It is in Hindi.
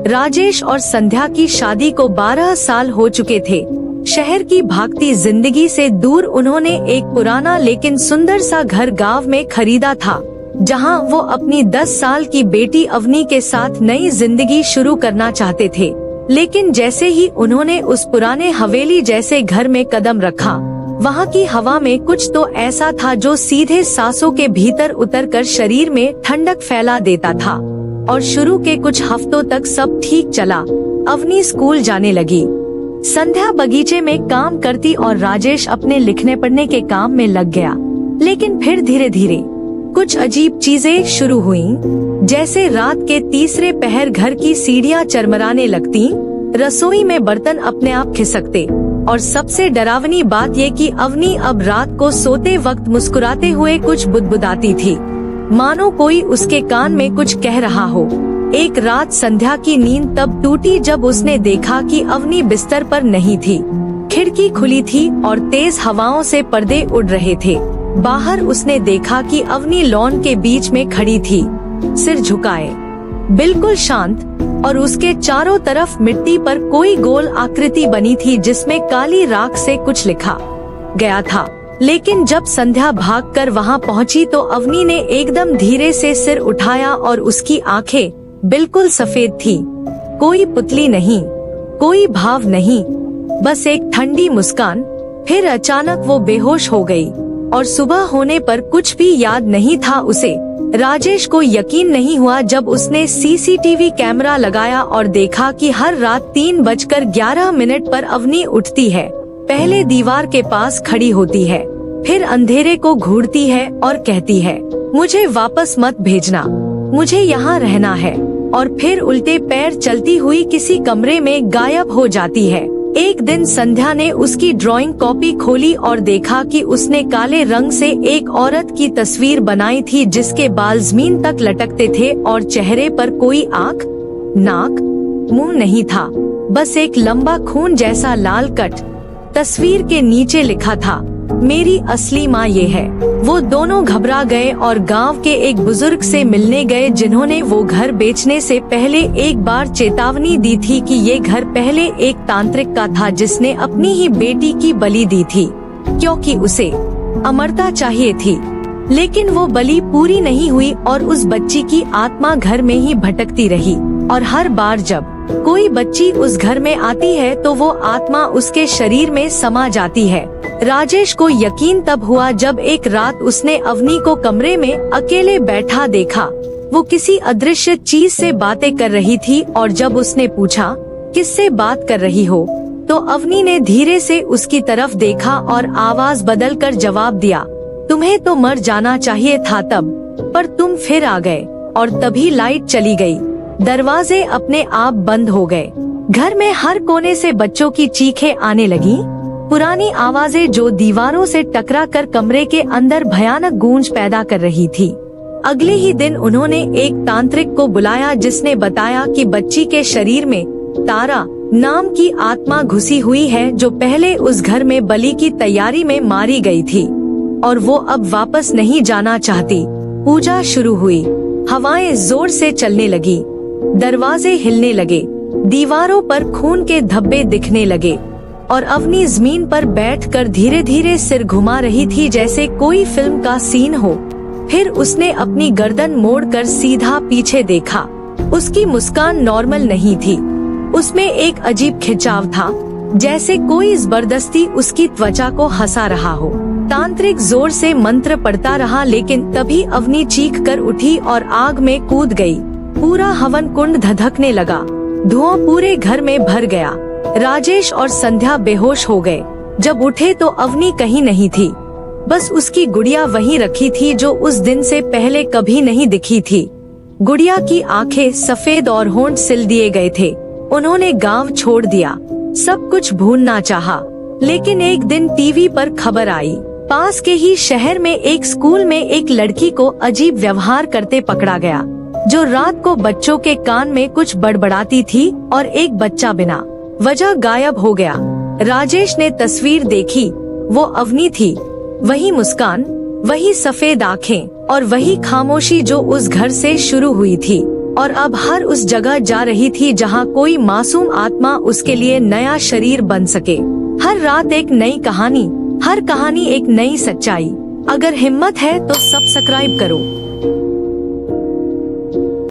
राजेश और संध्या की शादी को 12 साल हो चुके थे। शहर की भागती जिंदगी से दूर उन्होंने एक पुराना लेकिन सुंदर सा घर गांव में खरीदा था, जहां वो अपनी 10 साल की बेटी अवनी के साथ नई जिंदगी शुरू करना चाहते थे। लेकिन जैसे ही उन्होंने उस पुराने हवेली जैसे घर में कदम रखा, वहां की हवा में कुछ तो ऐसा था जो सीधे सांसों के भीतर उतरकर शरीर में ठंडक फैला देता था। और शुरू के कुछ हफ्तों तक सब ठीक चला। अवनी स्कूल जाने लगी, संध्या बगीचे में काम करती और राजेश अपने लिखने पढ़ने के काम में लग गया। लेकिन फिर धीरे धीरे कुछ अजीब चीजें शुरू हुईं, जैसे रात के तीसरे पहर घर की सीढ़ियां चरमराने लगती, रसोई में बर्तन अपने आप खिसकते, और सबसे डरावनी बात ये कि अवनी अब रात को सोते वक्त मुस्कुराते हुए कुछ बुदबुदाती थी, मानो कोई उसके कान में कुछ कह रहा हो। एक रात संध्या की नींद तब टूटी जब उसने देखा कि अवनी बिस्तर पर नहीं थी। खिड़की खुली थी और तेज हवाओं से पर्दे उड़ रहे थे। बाहर उसने देखा कि अवनी लॉन के बीच में खड़ी थी, सिर झुकाए, बिल्कुल शांत, और उसके चारों तरफ मिट्टी पर कोई गोल आकृति बनी थी जिसमें काली राख से कुछ लिखा गया था। लेकिन जब संध्या भागकर वहां पहुंची तो अवनी ने एकदम धीरे से सिर उठाया और उसकी आंखें बिल्कुल सफेद थी। कोई पुतली नहीं, कोई भाव नहीं, बस एक ठंडी मुस्कान। फिर अचानक वो बेहोश हो गई और सुबह होने पर कुछ भी याद नहीं था उसे। राजेश को यकीन नहीं हुआ जब उसने सीसीटीवी कैमरा लगाया और देखा कि हर रात 3:11 पर अवनी उठती है, पहले दीवार के पास खड़ी होती है, फिर अंधेरे को घूरती है और कहती है, मुझे वापस मत भेजना, मुझे यहाँ रहना है, और फिर उल्टे पैर चलती हुई किसी कमरे में गायब हो जाती है। एक दिन संध्या ने उसकी ड्राइंग कॉपी खोली और देखा कि उसने काले रंग से एक औरत की तस्वीर बनाई थी जिसके बाल जमीन तक लटकते थे और चेहरे पर कोई आँख, नाक, मुंह नहीं था, बस एक लंबा खून जैसा लाल कट। तस्वीर के नीचे लिखा था, मेरी असली माँ ये है। वो दोनों घबरा गए और गांव के एक बुजुर्ग से मिलने गए जिन्होंने वो घर बेचने से पहले एक बार चेतावनी दी थी कि ये घर पहले एक तांत्रिक का था जिसने अपनी ही बेटी की बलि दी थी, क्योंकि उसे अमरता चाहिए थी। लेकिन वो बलि पूरी नहीं हुई और उस बच्ची की आत्मा घर में ही भटकती रही, और हर बार जब कोई बच्ची उस घर में आती है तो वो आत्मा उसके शरीर में समा जाती है। राजेश को यकीन तब हुआ जब एक रात उसने अवनी को कमरे में अकेले बैठा देखा। वो किसी अदृश्य चीज से बातें कर रही थी और जब उसने पूछा, किससे बात कर रही हो, तो अवनी ने धीरे से उसकी तरफ देखा और आवाज बदलकर जवाब दिया, तुम्हें तो मर जाना चाहिए था तब, पर तुम फिर आ गए। और तभी लाइट चली गई, दरवाजे अपने आप बंद हो गए। घर में हर कोने से बच्चों की चीखें आने लगी, पुरानी आवाजें जो दीवारों से टकरा कर कमरे के अंदर भयानक गूंज पैदा कर रही थी। अगले ही दिन उन्होंने एक तांत्रिक को बुलाया जिसने बताया कि बच्ची के शरीर में तारा नाम की आत्मा घुसी हुई है जो पहले उस घर में बलि की तैयारी में मारी गई थी, और वो अब वापस नहीं जाना चाहती। पूजा शुरू हुई, हवाएं जोर से चलने लगी, दरवाजे हिलने लगे, दीवारों पर खून के धब्बे दिखने लगे, और अवनी जमीन पर बैठकर धीरे धीरे सिर घुमा रही थी जैसे कोई फिल्म का सीन हो। फिर उसने अपनी गर्दन मोड़कर सीधा पीछे देखा। उसकी मुस्कान नॉर्मल नहीं थी, उसमें एक अजीब खिंचाव था, जैसे कोई जबरदस्ती उसकी त्वचा को हंसा रहा हो। तांत्रिक जोर से मंत्र पढ़ता रहा, लेकिन तभी अवनी चीख कर उठी और आग में कूद गई। पूरा हवन कुंड धधकने लगा, धुआं पूरे घर में भर गया। राजेश और संध्या बेहोश हो गए। जब उठे तो अवनी कहीं नहीं थी, बस उसकी गुड़िया वहीं रखी थी जो उस दिन से पहले कभी नहीं दिखी थी। गुड़िया की आंखें सफेद और होंठ सिल दिए गए थे। उन्होंने गांव छोड़ दिया, सब कुछ भूलना चाहा, लेकिन एक दिन टीवी पर खबर आई, पास के ही शहर में एक स्कूल में एक लड़की को अजीब व्यवहार करते पकड़ा गया, जो रात को बच्चों के कान में कुछ बड़बड़ाती थी, और एक बच्चा बिना वजह गायब हो गया। राजेश ने तस्वीर देखी, वो अवनी थी, वही मुस्कान, वही सफेद आँखें और वही खामोशी जो उस घर से शुरू हुई थी। और अब हर उस जगह जा रही थी जहाँ कोई मासूम आत्मा उसके लिए नया शरीर बन सके। हर रात एक नई कहानी, हर कहानी एक नई सच्चाई। अगर हिम्मत है तो सब्सक्राइब करो।